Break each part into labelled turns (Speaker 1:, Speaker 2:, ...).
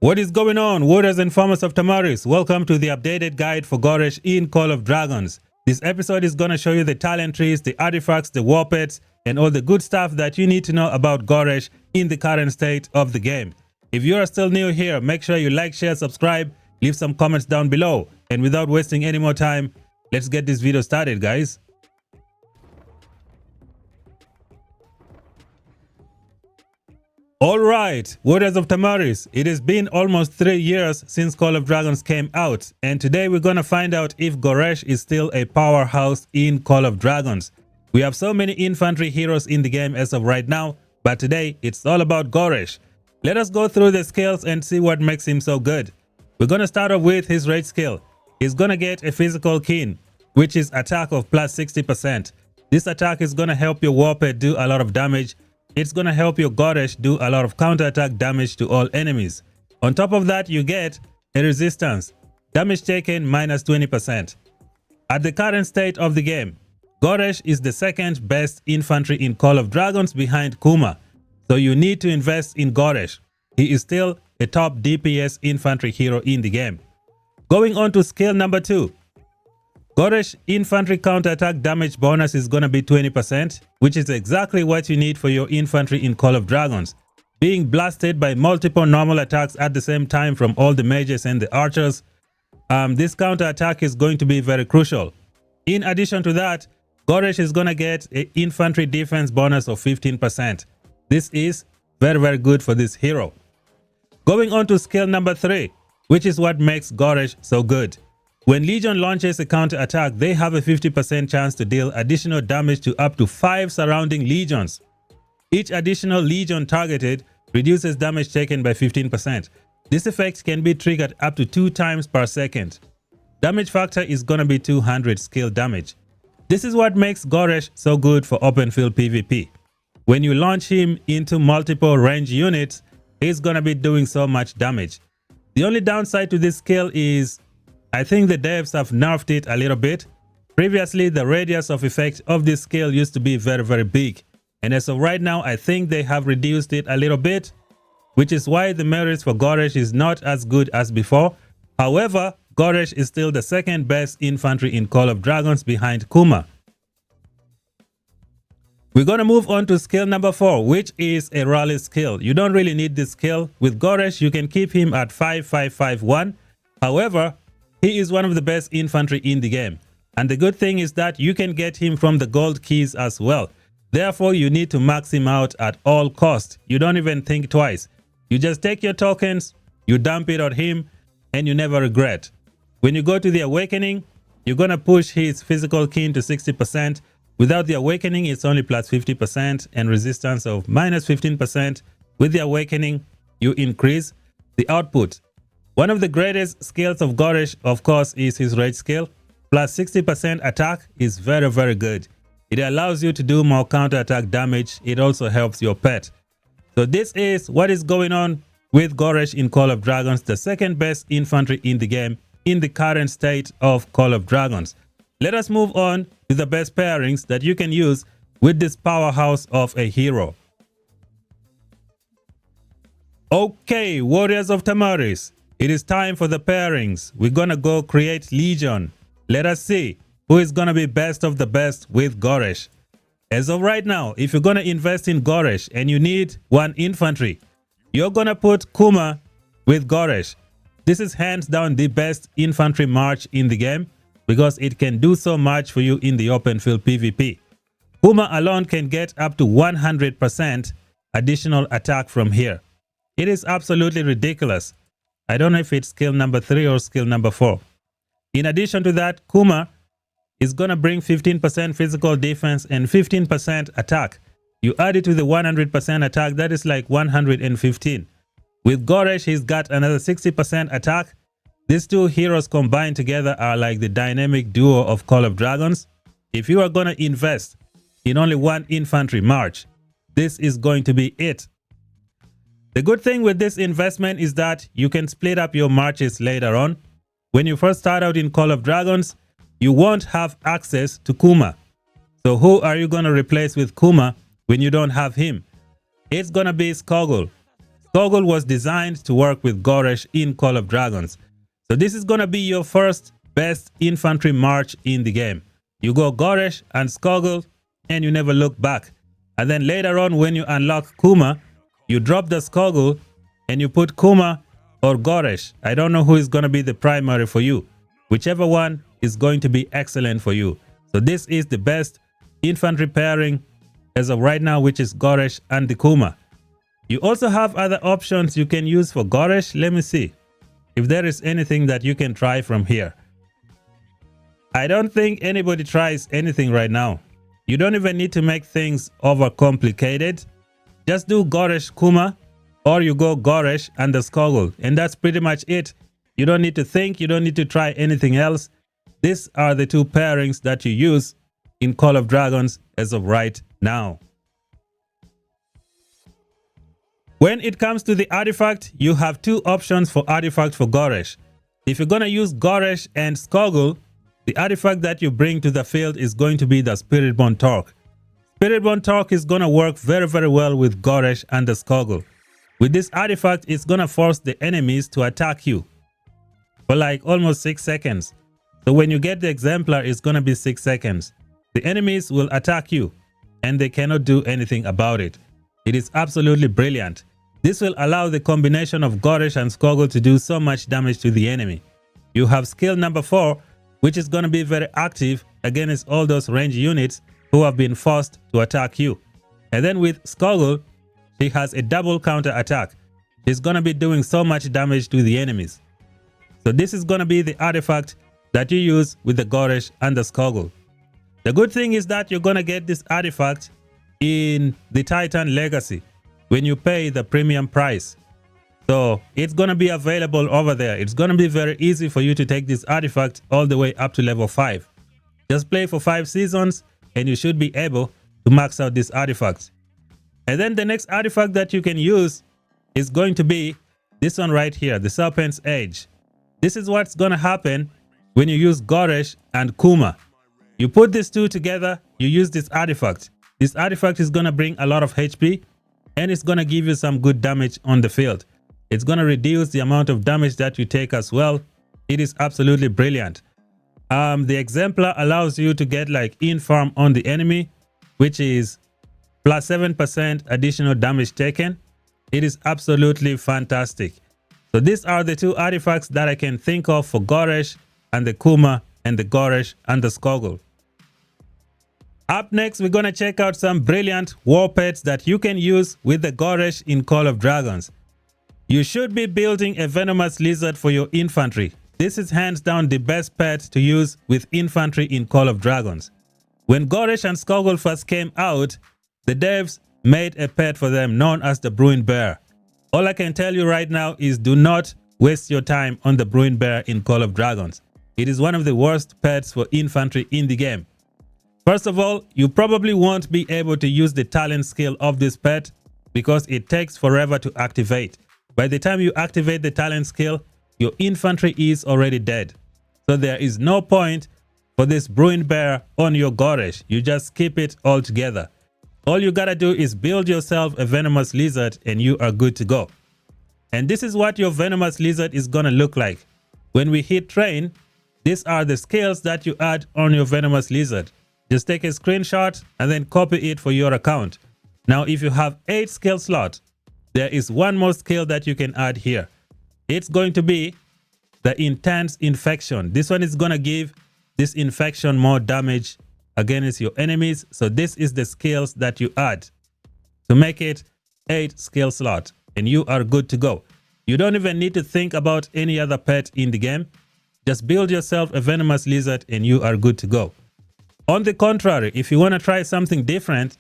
Speaker 1: What is going on, warriors and farmers of Tamaris? Welcome to the updated guide for Goresh in Call of Dragons. This episode is going to show you the talent trees, the artifacts, the WARPETS, and all the good stuff that you need to know about Goresh in the current state of the game. If you are still new here, make sure you like, share, subscribe, leave some comments down below. And without wasting any more time, let's get this video started, guys. Alright, warriors of Tamaris, it has been almost 3 years since Call of Dragons came out, and today we're gonna find out if Goresh is still a powerhouse in Call of Dragons. We have so many infantry heroes in the game as of right now, but today it's all about Goresh. Let us go through the skills and see what makes him so good. We're gonna start off with his rage skill. He's gonna get a physical kin, which is attack of plus 60%. This attack is gonna help your WARPET do a lot of damage. It's gonna help your Goresh do a lot of counterattack damage to all enemies. On top of that, you get a resistance, damage taken minus 20%. At the current state of the game, Goresh is the second best infantry in Call of Dragons behind Kuma. So you need to invest in Goresh. He is still a top DPS infantry hero in the game. Going on to skill number 2. Goresh infantry counterattack damage bonus is gonna be 20%, which is exactly what you need for your infantry in Call of Dragons. Being blasted by multiple normal attacks at the same time from all the mages and the archers, this counterattack is going to be very crucial. In addition to that, Goresh is gonna get an infantry defense bonus of 15%. This is very good for this hero. Going on to skill number 3, which is what makes Goresh so good. When Legion launches a counter-attack, they have a 50% chance to deal additional damage to up to 5 surrounding legions. Each additional legion targeted reduces damage taken by 15%. This effect can be triggered up to 2 times per second. Damage factor is gonna be 200 skill damage. This is what makes Goresh so good for open field PvP. When you launch him into multiple range units, he's gonna be doing so much damage. The only downside to this skill is I think the devs have nerfed it a little bit. Previously, the radius of effect of this skill used to be very big. And as of right now, I think they have reduced it a little bit, which is why the merits for Goresh is not as good as before. However, Goresh is still the second best infantry in Call of Dragons behind Kuma. We're gonna move on to skill number 4, which is a rally skill. You don't really need this skill. With Goresh, you can keep him at 5551. However, he is one of the best infantry in the game. And the good thing is that you can get him from the gold keys as well. Therefore, you need to max him out at all costs. You don't even think twice. You just take your tokens, you dump it on him, and you never regret. When you go to the Awakening, you're gonna push his physical kin to 60%. Without the Awakening, it's only plus 50% and resistance of minus 15%. With the Awakening, you increase the output. One of the greatest skills of Goresh, of course, is his rage skill. Plus 60% attack is very good. It allows you to do more counterattack damage. It also helps your pet. So this is what is going on with Goresh in Call of Dragons, the second best infantry in the game in the current state of Call of Dragons. Let us move on to the best pairings that you can use with this powerhouse of a hero. Okay, warriors of Tamaris. It is time for the pairings. We're gonna go create Legion. Let us see who is gonna be best of the best with Goresh. As of right now, if you're gonna invest in Goresh and you need one infantry, you're gonna put Kuma with Goresh. This is hands down the best infantry march in the game because it can do so much for you in the open field PvP. Kuma alone can get up to 100% additional attack from here. It is absolutely ridiculous. I don't know if it's skill number 3 or skill number 4. In addition to that, Kuma is gonna bring 15% physical defense and 15% attack. You add it to the 100% attack, that is like 115. With Goresh, he's got another 60% attack. These two heroes combined together are like the dynamic duo of Call of Dragons. If you are gonna invest in only one infantry march, this is going to be it. The good thing with this investment is that you can split up your marches later on. When you first start out in Call of Dragons, you won't have access to Kuma. So who are you going to replace with Kuma when you don't have him? It's going to be Skogul. Skogul was designed to work with Goresh in Call of Dragons. So this is going to be your first best infantry march in the game. You go Goresh and Skogul and you never look back. And then later on when you unlock Kuma, you drop the Skogul and you put Kuma or Goresh. I don't know who is going to be the primary for you. Whichever one is going to be excellent for you. So this is the best infantry pairing as of right now, which is Goresh and the Kuma. You also have other options you can use for Goresh. Let me see if there is anything that you can try from here. I don't think anybody tries anything right now. You don't even need to make things overcomplicated. Just do Goresh Kuma or you go Goresh and the Skogul, and that's pretty much it. You don't need to think, you don't need to try anything else. These are the two pairings that you use in Call of Dragons as of right now. When it comes to the artifact, you have two options for artifact for Goresh. If you're going to use Goresh and Skogul, the artifact that you bring to the field is going to be the Spiritborn Torque. Spiritborn Torque is going to work very, very well with Goresh and the Skogul. With this artifact, it's going to force the enemies to attack you for like almost 6 seconds. So when you get the exemplar, it's going to be 6 seconds. The enemies will attack you and they cannot do anything about it. It is absolutely brilliant. This will allow the combination of Goresh and Skogul to do so much damage to the enemy. You have skill number 4, which is going to be very active against all those range units who have been forced to attack you. And then with Skogul, she has a double counter attack. She's going to be doing so much damage to the enemies. So this is going to be the artifact that you use with the Goresh and the Skogul. The good thing is that you're going to get this artifact in the Titan Legacy when you pay the premium price. So it's going to be available over there. It's going to be very easy for you to take this artifact all the way up to level 5. Just play for 5 seasons and you should be able to max out this artifact. And then the next artifact that you can use is going to be this one right here, the Serpent's Edge. This is what's going to happen when you use Goresh and Kuma. You put these two together, you use this artifact. This artifact is going to bring a lot of HP and it's going to give you some good damage on the field. It's going to reduce the amount of damage that you take as well. It is absolutely brilliant. The exemplar allows you to get like in-farm on the enemy, which is plus 7% additional damage taken. It is absolutely fantastic. So these are the two artifacts that I can think of for Goresh and the Kuma and the Goresh and the Skogul. Up next, we're going to check out some brilliant war pets that you can use with the Goresh in Call of Dragons. You should be building a venomous lizard for your infantry. This is hands down the best pet to use with infantry in Call of Dragons. When Goresh and Skogul first came out, the devs made a pet for them known as the Bruin Bear. All I can tell you right now is do not waste your time on the Bruin Bear in Call of Dragons. It is one of the worst pets for infantry in the game. First of all, you probably won't be able to use the talent skill of this pet because it takes forever to activate. By the time you activate the talent skill, your infantry is already dead. So there is no point for this Bruin Bear on your Goresh. You just skip it altogether. All you gotta do is build yourself a venomous lizard and you are good to go. And this is what your venomous lizard is gonna look like. When we hit train, these are the skills that you add on your venomous lizard. Just take a screenshot and then copy it for your account. Now, if you have 8 skill slots, there is one more skill that you can add here. It's going to be the intense infection. This one is going to give this infection more damage against your enemies. So this is the skills that you add to make it 8 skill slots and you are good to go. You don't even need to think about any other pet in the game. Just build yourself a venomous lizard and you are good to go. On the contrary, if you want to try something different,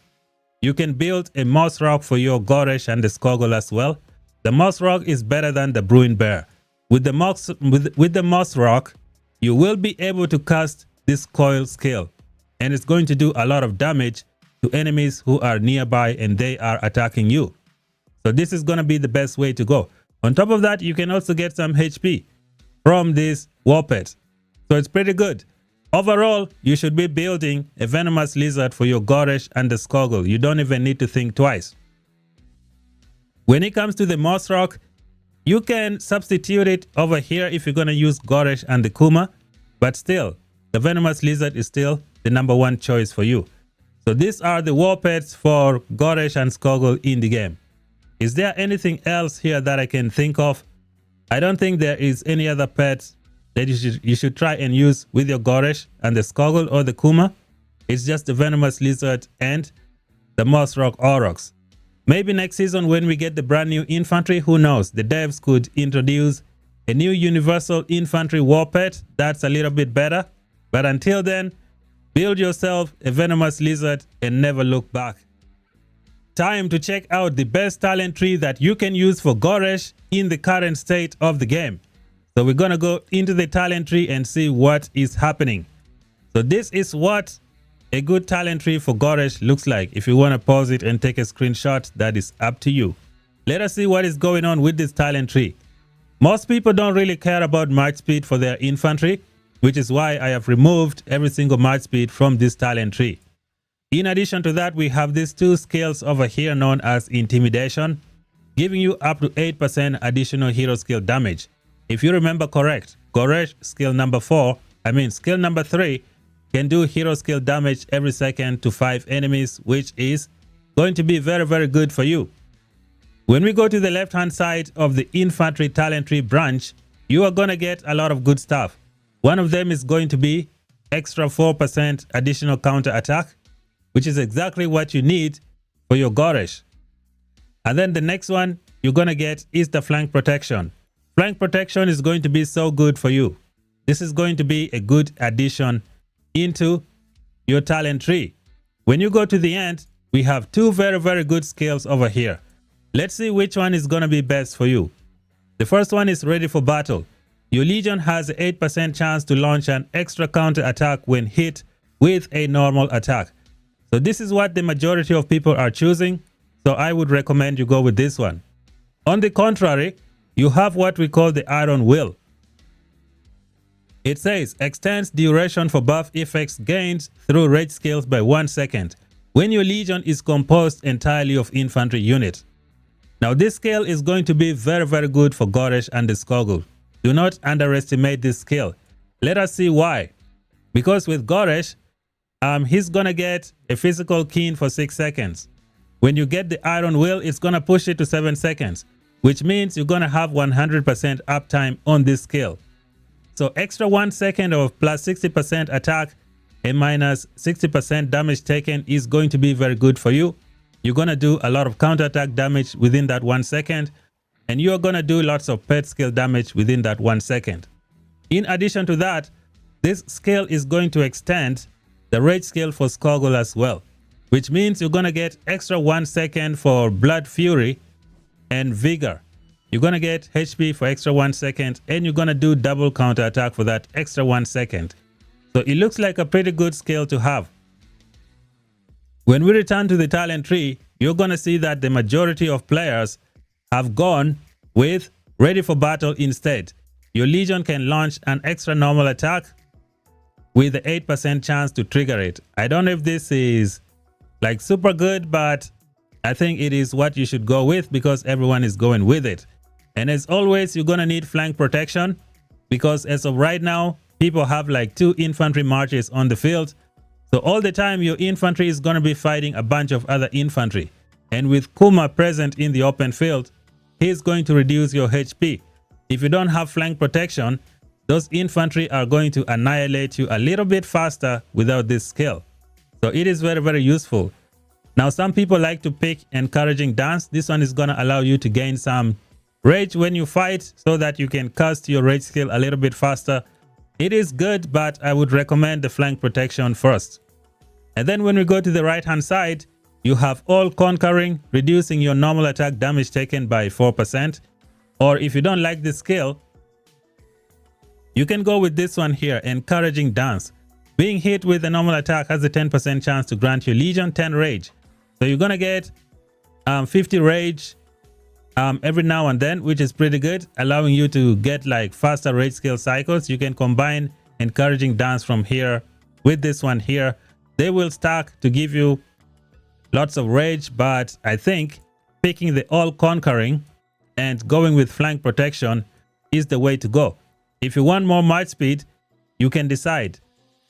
Speaker 1: you can build a moss rock for your Goresh and the Skogul as well. The moss rock is better than the Bruin Bear. With the moss rock, you will be able to cast this coil skill, and it's going to do a lot of damage to enemies who are nearby and they are attacking you. So this is going to be the best way to go. On top of that, you can also get some HP from this WARPETS. So it's pretty good. Overall, you should be building a venomous lizard for your Goresh and the Skogul. You don't even need to think twice. When it comes to the moss rock, you can substitute it over here if you're going to use Goresh and the Kuma, but still, the venomous lizard is still the #1 choice for you. So these are the war pets for Goresh and Skogul in the game. Is there anything else here that I can think of? I don't think there is any other pet that you should try and use with your Goresh and the Skogul or the Kuma. It's just the venomous lizard and the moss rock Orcs. Maybe next season when we get the brand new infantry, who knows, the devs could introduce a new universal infantry war pet that's a little bit better. But until then, build yourself a venomous lizard and never look back. Time to check out the best talent tree that you can use for Goresh in the current state of the game. So we're gonna go into the talent tree and see what is happening. So this is what a good talent tree for Goresh looks like. If you want to pause it and take a screenshot, that is up to you. Let us see what is going on with this talent tree. Most people don't really care about march speed for their infantry, which is why I have removed every single march speed from this talent tree. In addition to that, we have these 2 skills over here known as intimidation, giving you up to 8% additional hero skill damage. If you remember correct, Goresh skill skill number 3 can do hero skill damage every second to 5 enemies, which is going to be very, very good for you. When we go to the left hand side of the infantry talent tree branch, you are going to get a lot of good stuff. One of them is going to be extra 4% additional counter attack, which is exactly what you need for your Goresh. And then the next one you're going to get is the flank protection. Flank protection is going to be so good for you. This is going to be a good addition into your talent tree. When you go to the end, we have 2 very, very good skills over here. Let's see which one is going to be best for you. The first one is ready for battle. Your legion has an 8% chance to launch an extra counter attack when hit with a normal attack. So this is what the majority of people are choosing. So I would recommend you go with this one. On the contrary, you have what we call the iron will. It says extends duration for buff effects gained through rage skills by 1 second when your legion is composed entirely of infantry units. Now this skill is going to be very, very good for Goresh and the Skogul. Do not underestimate this skill. Let us see why. Because with Goresh, he's gonna get a physical keen for 6 seconds. When you get the iron will, it's gonna push it to 7 seconds, which means you're gonna have 100% uptime on this skill. So extra 1 second of plus 60% attack and minus 60% damage taken is going to be very good for you. You're going to do a lot of counterattack damage within that 1 second, and you're going to do lots of pet skill damage within that 1 second. In addition to that, this skill is going to extend the rage skill for Skogul as well, which means you're going to get extra 1 second for blood fury and vigor. You're going to get HP for extra 1 second, and you're going to do double counter attack for that extra 1 second. So it looks like a pretty good skill to have. When we return to the talent tree, you're going to see that the majority of players have gone with ready for battle instead. Your legion can launch an extra normal attack with the 8% chance to trigger it. I don't know if this is like super good, but I think it is what you should go with because everyone is going with it. And as always, you're going to need flank protection because as of right now, people have like 2 infantry marches on the field. So all the time, your infantry is going to be fighting a bunch of other infantry. And with Kuma present in the open field, he's going to reduce your HP. If you don't have flank protection, those infantry are going to annihilate you a little bit faster without this skill. So it is very, very useful. Now, some people like to pick encouraging dance. This one is going to allow you to gain some rage when you fight so that you can cast your rage skill a little bit faster. It is good, but I would recommend the flank protection first. And then when we go to the right hand side, you have all conquering, reducing your normal attack damage taken by 4%. Or if you don't like this skill, you can go with this one here, encouraging dance. Being hit with a normal attack has a 10% chance to grant your legion 10 rage. So you're going to get 50 rage every now and then, which is pretty good, allowing you to get like faster rage skill cycles. You can combine encouraging dance from here with this one here. They will stack to give you lots of rage, but I think picking the all-conquering and going with flank protection is the way to go. If you want more march speed, you can decide.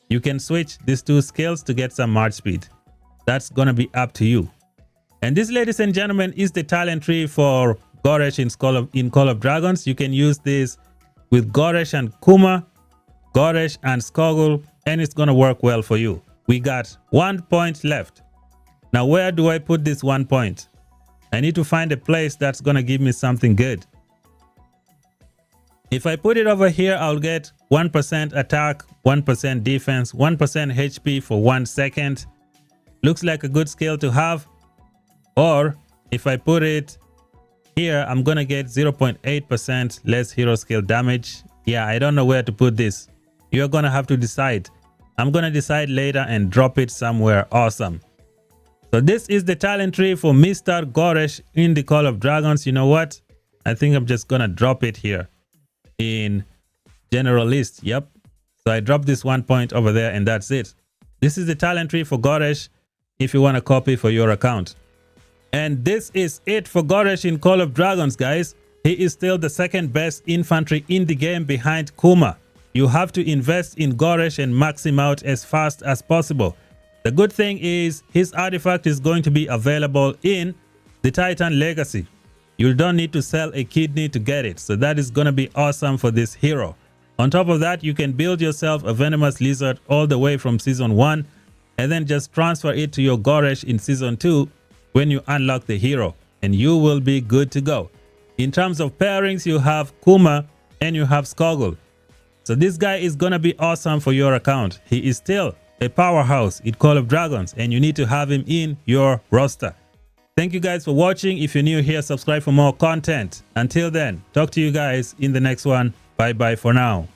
Speaker 1: You can switch these two skills to get some march speed. That's gonna be up to you. And this, ladies and gentlemen, is the talent tree for Goresh in Call of Dragons. You can use this with Goresh and Kuma, Goresh and Skogul, and it's gonna work well for you. We got 1 point left. Now, where do I put this 1 point? I need to find a place that's gonna give me something good. If I put it over here, I'll get 1% attack, 1% defense, 1% HP for 1 second. Looks like a good skill to have. Or if I put it here, I'm gonna get 0.8% less hero skill damage. Yeah, I don't know where to put this. You're gonna have to decide. I'm gonna decide later and drop it somewhere awesome. So this is the talent tree for Mr. Goresh in the Call of Dragons. You know what? I think I'm just gonna drop it here in general list. Yep. So I dropped this 1 point over there and that's it. This is the talent tree for Goresh if you want to copy for your account. And this is it for Goresh in Call of Dragons, guys. He is still the second best infantry in the game behind Kuma. You have to invest in Goresh and max him out as fast as possible. The good thing is his artifact is going to be available in the Titan Legacy. You don't need to sell a kidney to get it. So that is going to be awesome for this hero. On top of that, you can build yourself a venomous lizard all the way from season 1 and then just transfer it to your Goresh in season 2 when you unlock the hero, and you will be good to go. In terms of pairings, you have Kuma and you have Skogul. So this guy is going to be awesome for your account. He is still a powerhouse in Call of Dragons and you need to have him in your roster. Thank you guys for watching. If you're new here, subscribe for more content. Until then, talk to you guys in the next one. Bye bye for now.